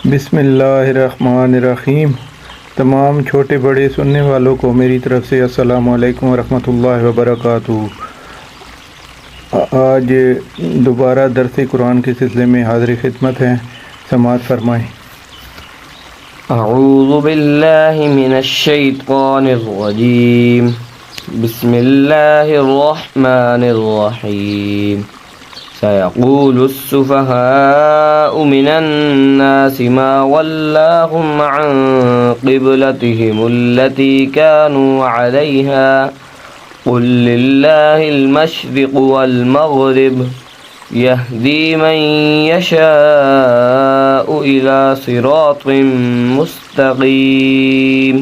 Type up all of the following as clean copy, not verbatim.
بسم اللہ الرحمن الرحیم۔ تمام چھوٹے بڑے سننے والوں کو میری طرف سے السلام علیکم ورحمۃ اللہ وبرکاتہ۔ آج دوبارہ درس قرآن کے سلسلے میں حاضر خدمت ہیں، سماعت فرمائیں۔ اعوذ باللہ من الشیطان الرجیم، بسم اللہ الرحمن الرحیم۔ سيقول السفهاء من الناس ما ولاهم عن قبلتهم التي كانوا عليها قل لله المشرق والمغرب يهدي من يشاء إلى صراط مستقيم۔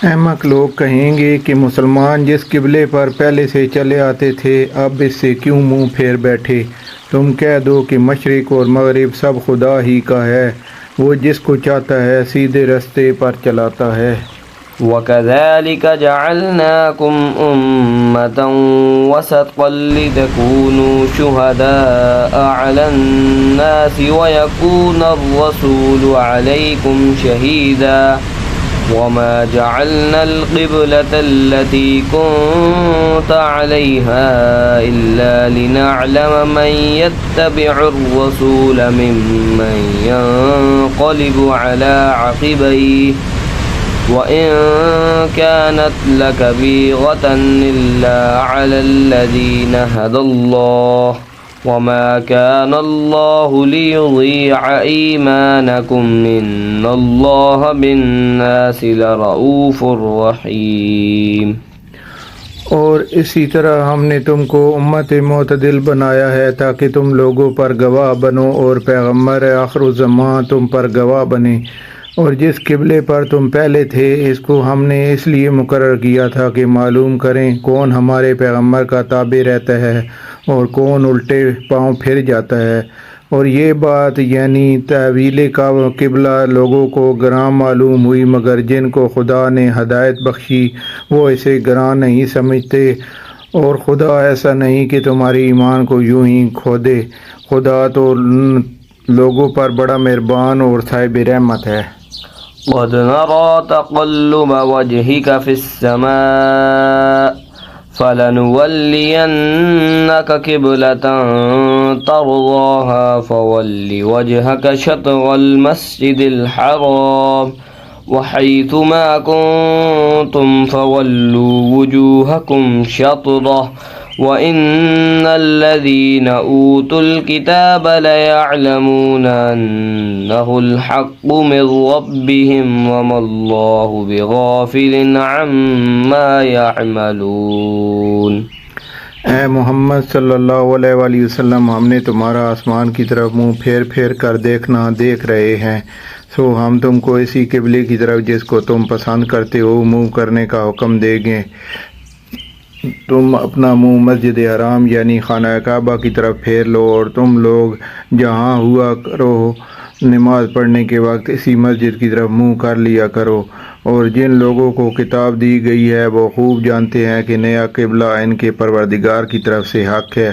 احمق لوگ کہیں گے کہ مسلمان جس قبلے پر پہلے سے چلے آتے تھے اب اس سے کیوں منہ پھیر بیٹھے؟ تم کہہ دو کہ مشرق اور مغرب سب خدا ہی کا ہے، وہ جس کو چاہتا ہے سیدھے رستے پر چلاتا ہے۔ وَكَذَلِكَ جَعَلْنَاكُمْ أُمَّةً وَسَطًا لِتَكُونُوا شُهَدَاءَ عَلَى النَّاسِ وَيَكُونَ الرَّسُولُ عَلَيْكُمْ شَهِيدًا وَمَا جَعَلْنَا الْقِبْلَةَ الَّتِي كُنْتَ عَلَيْهَا إِلَّا لِنَعْلَمَ مَنْ يَتَّبِعُ الرَّسُولَ مِمَّنْ يَنْقَلِبُ عَلَى عَقِبَيْهِ وَإِنْ كَانَتْ لَكَبِيرَةً إِلَّا عَلَى الَّذِينَ هَدَى اللَّهُ وَمَا كَانَ اللَّهُ لِيُضِيعَ إِيمَانَكُمْ إِنَّ اللَّهَ بِالنَّاسِ لَرَءُوفٌ رَحِيمٌ۔ اور اسی طرح ہم نے تم کو امت معتدل بنایا ہے تاکہ تم لوگوں پر گواہ بنو اور پیغمبر آخر الزمان تم پر گواہ بنے۔ اور جس قبلے پر تم پہلے تھے اس کو ہم نے اس لیے مقرر کیا تھا کہ معلوم کریں کون ہمارے پیغمبر کا تابع رہتا ہے اور کون الٹے پاؤں پھر جاتا ہے۔ اور یہ بات یعنی تحویل کا قبلہ لوگوں کو گراں معلوم ہوئی، مگر جن کو خدا نے ہدایت بخشی وہ اسے گراں نہیں سمجھتے۔ اور خدا ایسا نہیں کہ تمہارے ایمان کو یوں ہی کھو دے، خدا تو لوگوں پر بڑا مہربان اور صاحب رحمت ہے۔ قد نرى تقلب وجهك في السماء فلنولينك قبلة ترضاها فول وجهك شطر المسجد الحرام وحيث ما كنتم فولوا وجوهكم شطره وَإِنَّ الَّذِينَ أُوتُوا الْكِتَابَ لَيَعْلَمُونَ أَنَّهُ الْحَقُّ مِنْ رَبِّهِمْ وَمَا اللَّهُ بِغَافِلٍ عَمَّا يَعْمَلُونَ۔ اے محمد صلی اللہ علیہ وآلہ وسلم، ہم نے تمہارا آسمان کی طرف منہ پھیر پھیر کر دیکھنا دیکھ رہے ہیں، سو ہم تم کو اسی قبلے کی طرف جس کو تم پسند کرتے ہو منہ کرنے کا حکم دیں گے۔ تم اپنا منہ مسجد حرام یعنی خانہ کعبہ کی طرف پھیر لو، اور تم لوگ جہاں ہوا کرو نماز پڑھنے کے وقت اسی مسجد کی طرف منہ کر لیا کرو۔ اور جن لوگوں کو کتاب دی گئی ہے وہ خوب جانتے ہیں کہ نیا قبلہ ان کے پروردگار کی طرف سے حق ہے،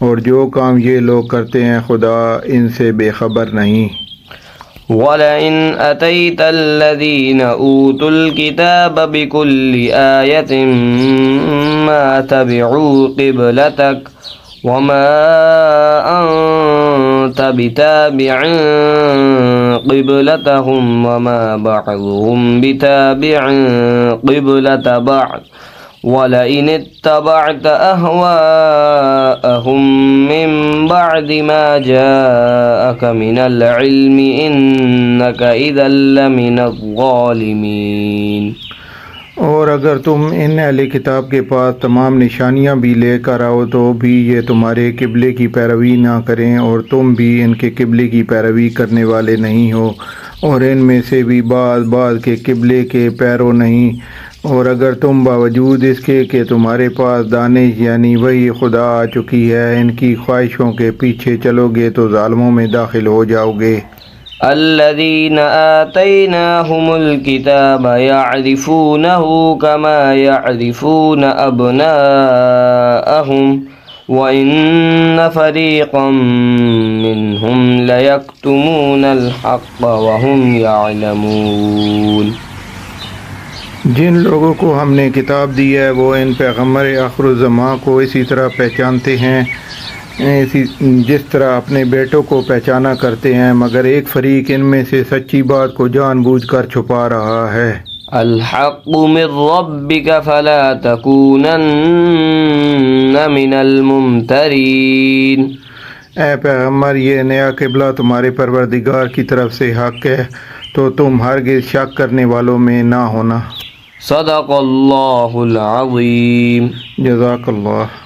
اور جو کام یہ لوگ کرتے ہیں خدا ان سے بے خبر نہیں۔ وَلَئِنْ أَتَيْتَ الَّذِينَ أُوتُوا الْكِتَابَ بِكُلِّ آيَةٍ مَا تَبِعُوا قِبْلَتَكَ وَمَا أَنْتَ بِتَابِعٍ قِبْلَتَهُمْ وَمَا بَعْضُهُمْ بِتَابِعٍ قِبْلَةَ بَعْضٍ وَلَئِنِ اتَّبَعْتَ أَهْوَاءَهُمْ مِنْ بَعْدِ مَا جَاءَكَ مِنَ الْعِلْمِ إِنَّكَ إِذًا لَمِنَ الظَّالِمِينَ۔ اور اگر تم ان اہل کتاب کے پاس تمام نشانیاں بھی لے کر آؤ تو بھی یہ تمہارے قبلے کی پیروی نہ کریں، اور تم بھی ان کے قبلے کی پیروی کرنے والے نہیں ہو، اور ان میں سے بھی بعض کے قبلے کے پیرو نہیں۔ اور اگر تم باوجود اس کے کہ تمہارے پاس دانش یعنی وہی خدا آ چکی ہے ان کی خواہشوں کے پیچھے چلو گے تو ظالموں میں داخل ہو جاؤ گے۔ الذين آتيناهم الكتاب يعرفونه كما يعرفون أبناءهم وَإِنَّ فَرِيقًا مِّنْهُمْ لَيَكْتُمُونَ الْحَقَّ وَهُمْ يَعْلَمُونَ۔ جن لوگوں کو ہم نے کتاب دی ہے وہ ان پیغمبر آخر الزماں کو اسی طرح پہچانتے ہیں جس طرح اپنے بیٹوں کو پہچانا کرتے ہیں، مگر ایک فریق ان میں سے سچی بات کو جان بوجھ کر چھپا رہا ہے۔ الحق من ربك فلا تكونن من الممترین۔ اے پیغمبر، یہ نیا قبلہ تمہارے پروردگار کی طرف سے حق ہے، تو تم ہرگز شک کرنے والوں میں نہ ہونا۔ صدق اللہ العظیم۔ جزاک اللہ۔